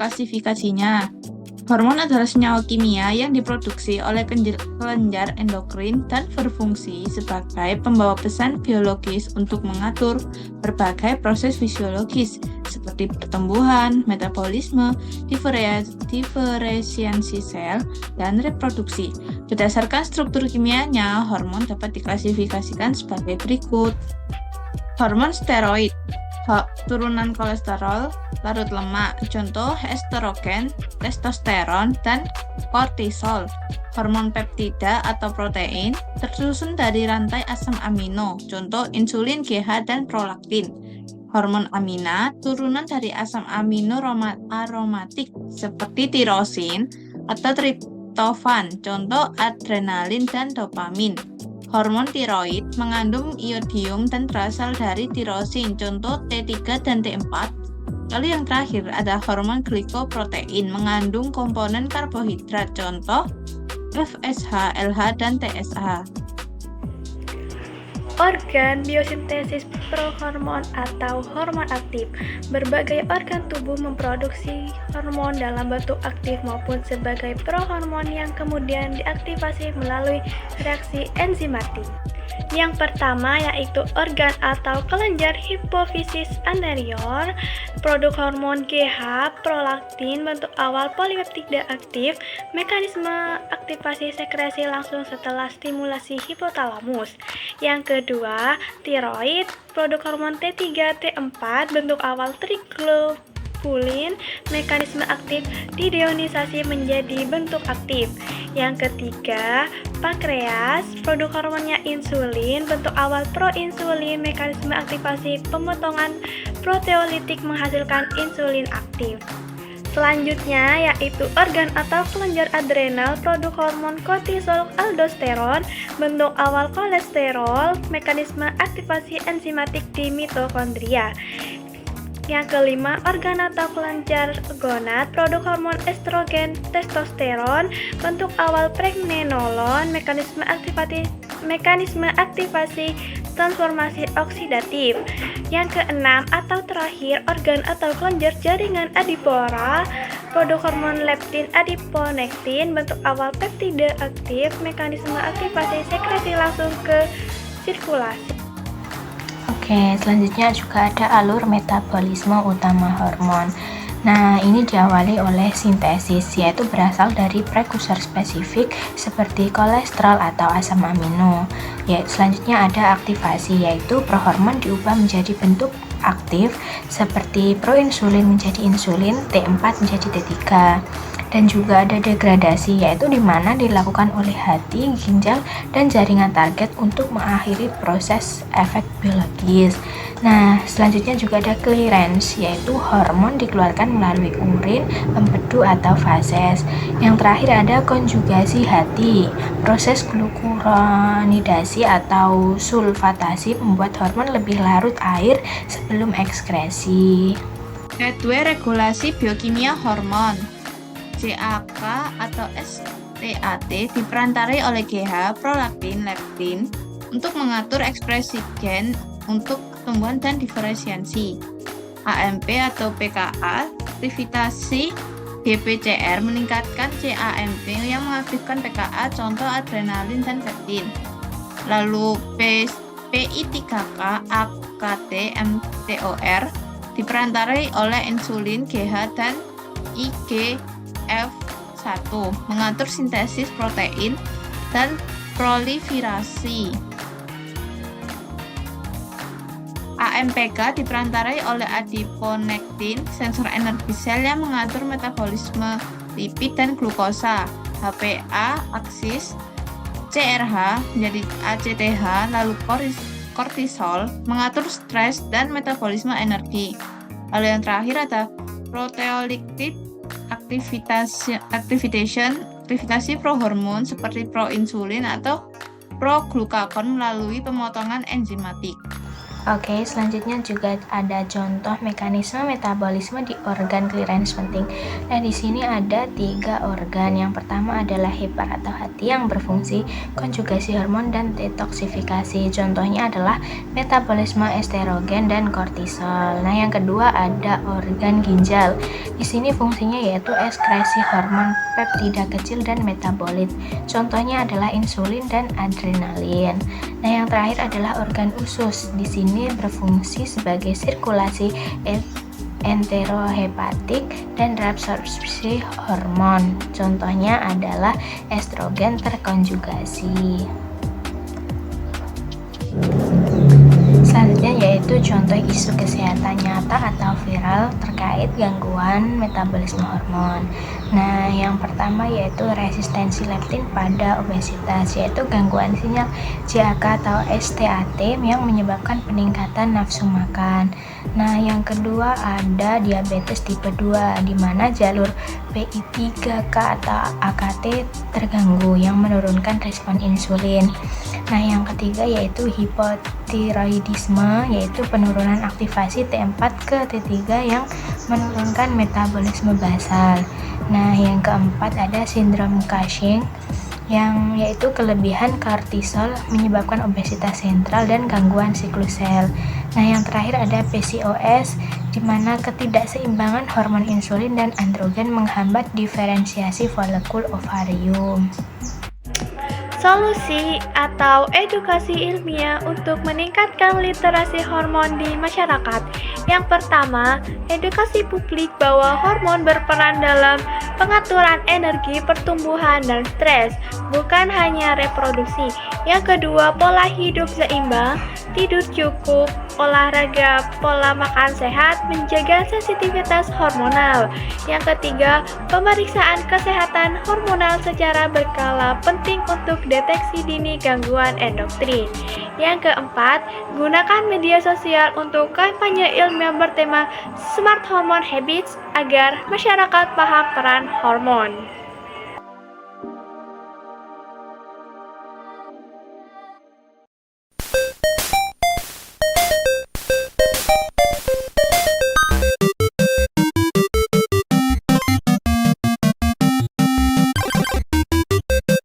klasifikasinya. Hormon adalah senyawa kimia yang diproduksi oleh kelenjar endokrin dan berfungsi sebagai pembawa pesan biologis untuk mengatur berbagai proses fisiologis seperti pertumbuhan, metabolisme, diferensiasi sel, dan reproduksi. Berdasarkan struktur kimianya, hormon dapat diklasifikasikan sebagai berikut. Hormon steroid, turunan kolesterol, larut lemak, contoh estrogen, testosteron, dan kortisol. Hormon peptida atau protein, tersusun dari rantai asam amino, contoh insulin, GH, dan prolaktin. Hormon amina, turunan dari asam amino aromatik seperti tirosin atau triptofan, contoh adrenalin dan dopamin. Hormon tiroid mengandung iodium dan berasal dari tirosin, contoh T3 dan T4. Lalu yang terakhir ada hormon glikoprotein, mengandung komponen karbohidrat, contoh FSH, LH, dan TSH. Organ biosintesis prohormon atau hormon aktif. Berbagai organ tubuh memproduksi hormon dalam bentuk aktif maupun sebagai prohormon yang kemudian diaktifasi melalui reaksi enzimatik. Yang pertama yaitu organ atau kelenjar hipofisis anterior, produk hormon GH, prolaktin, bentuk awal polipeptida aktif, mekanisme aktivasi sekresi langsung setelah stimulasi hipotalamus. Yang kedua, tiroid, produk hormon T3, T4, bentuk awal triglobulin, mekanisme aktif didionisasi menjadi bentuk aktif. Yang ketiga, pankreas, produk hormonnya insulin, bentuk awal proinsulin, mekanisme aktivasi pemotongan proteolitik menghasilkan insulin aktif. Selanjutnya yaitu organ atau kelenjar adrenal, produk hormon kortisol, aldosteron, bentuk awal kolesterol, mekanisme aktivasi enzimatik di mitokondria. Yang kelima, organ atau kelenjar gonad, produk hormon estrogen, testosteron, bentuk awal pregnenolon, mekanisme aktivasi transformasi oksidatif. Yang keenam atau terakhir, organ atau kelenjar jaringan adipora, produk hormon leptin, adiponektin, bentuk awal peptida aktif, mekanisme aktivasi sekresi langsung ke sirkulasi. Oke, selanjutnya juga ada alur metabolisme utama hormon. Nah, ini diawali oleh sintesis, yaitu berasal dari prekursor spesifik seperti kolesterol atau asam amino. Selanjutnya ada aktivasi, yaitu prohormon diubah menjadi bentuk aktif seperti proinsulin menjadi insulin, T4 menjadi T3. Dan juga ada degradasi, yaitu di mana dilakukan oleh hati, ginjal, dan jaringan target untuk mengakhiri proses efek biologis. Nah, selanjutnya juga ada clearance, yaitu hormon dikeluarkan melalui urin, empedu, atau fases. Yang terakhir ada konjugasi hati, proses glukuronidasi atau sulfatasi membuat hormon lebih larut air sebelum ekskresi. Kedua, regulasi biokimia hormon. CAK atau STAT diperantarai oleh GH, prolaktin, leptin untuk mengatur ekspresi gen untuk pertumbuhan dan diferensiasi. AMP atau PKA, aktivitasi GPCR meningkatkan CAMP yang mengaktifkan PKA, contoh adrenalin dan leptin. Lalu PI3K, AKT, mTOR diperantarai oleh insulin, GH, dan IGF-1 mengatur sintesis protein dan proliferasi. AMPK diperantarai oleh adiponektin, sensor energi sel yang mengatur metabolisme lipid dan glukosa. HPA, aksis, CRH menjadi ACTH, lalu kortisol mengatur stres dan metabolisme energi. Lalu yang terakhir ada proteolytic aktivitasi prohormon seperti proinsulin atau proglukagon melalui pemotongan enzimatik. Oke, selanjutnya juga ada contoh mekanisme metabolisme di organ clearance penting. Nah, di sini ada 3 organ. Yang pertama adalah hepar atau hati yang berfungsi konjugasi hormon dan detoksifikasi. Contohnya adalah metabolisme estrogen dan kortisol. Nah, yang kedua ada organ ginjal. Di sini fungsinya yaitu ekskresi hormon peptida kecil dan metabolit. Contohnya adalah insulin dan adrenalin. Nah, yang terakhir adalah organ usus. Di sini berfungsi sebagai sirkulasi enterohepatik dan reabsorpsi hormon. Contohnya adalah estrogen terkonjugasi. Selanjutnya yaitu contoh isu kesehatan nyata atau viral terkait gangguan metabolisme hormon. Nah, yang pertama yaitu resistensi leptin pada obesitas, yaitu gangguan sinyal JAK atau STAT yang menyebabkan peningkatan nafsu makan. Nah, yang kedua ada diabetes tipe 2, di mana jalur PI3K atau AKT terganggu yang menurunkan respon insulin. Nah, yang ketiga yaitu hipotiroidisme, yaitu penurunan aktivasi T4 ke T3 yang menurunkan metabolisme basal. Nah, yang keempat ada sindrom Cushing, yang yaitu kelebihan kortisol menyebabkan obesitas sentral dan gangguan siklus sel. Nah, yang terakhir ada PCOS, di mana ketidakseimbangan hormon insulin dan androgen menghambat diferensiasi follikul ovarium. Solusi atau edukasi ilmiah untuk meningkatkan literasi hormon di masyarakat. Yang pertama, edukasi publik bahwa hormon berperan dalam pengaturan energi, pertumbuhan, dan stres, bukan hanya reproduksi. Yang kedua, pola hidup seimbang, tidur cukup, olahraga, pola makan sehat, menjaga sensitivitas hormonal. Yang ketiga, pemeriksaan kesehatan hormonal secara berkala penting untuk deteksi dini gangguan endokrin. Yang keempat, gunakan media sosial untuk kampanye ilmiah bertema Smart Hormone Habits agar masyarakat paham peran hormon.